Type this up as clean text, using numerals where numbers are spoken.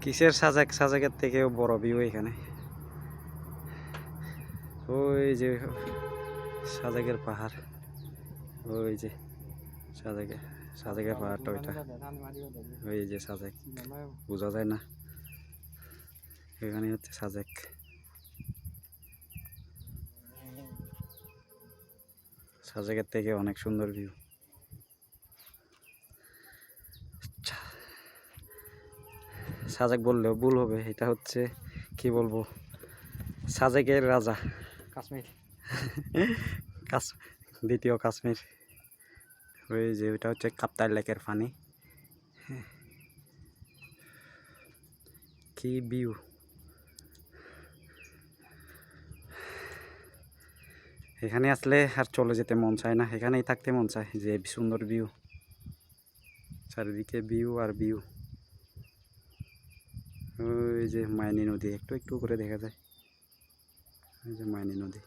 কিসের সাজেক, সাজেকের থেকেও বড় ভিউ এখানে। ওই যে সাজেকের পাহাড়, ওই যে সাজেকের পাহাড়টা ওইটা, ওই যে সাজেক, বোঝা যায় না, এখানে হচ্ছে সাজেক। সাজেকের থেকে অনেক সুন্দর ভিউ। সাজেক বললেও ভুল হবে, এটা হচ্ছে কি বলবো, সাজেকের রাজা, কাশ্মীর। দ্বিতীয় কাশ্মীর। ওই যে ওইটা হচ্ছে কাপ্তাই লেকের পানি। কি ভিউ! এখানে আসলে আর চলে যেতে মন চায় না, এখানেই থাকতে মন চায়। যে সুন্দর ভিউ, চারিদিকে ভিউ আর ভিউ। ওই যে মাইনী নদী একটু একটু করে দেখা যায়, ওই যে মাইনী নদী।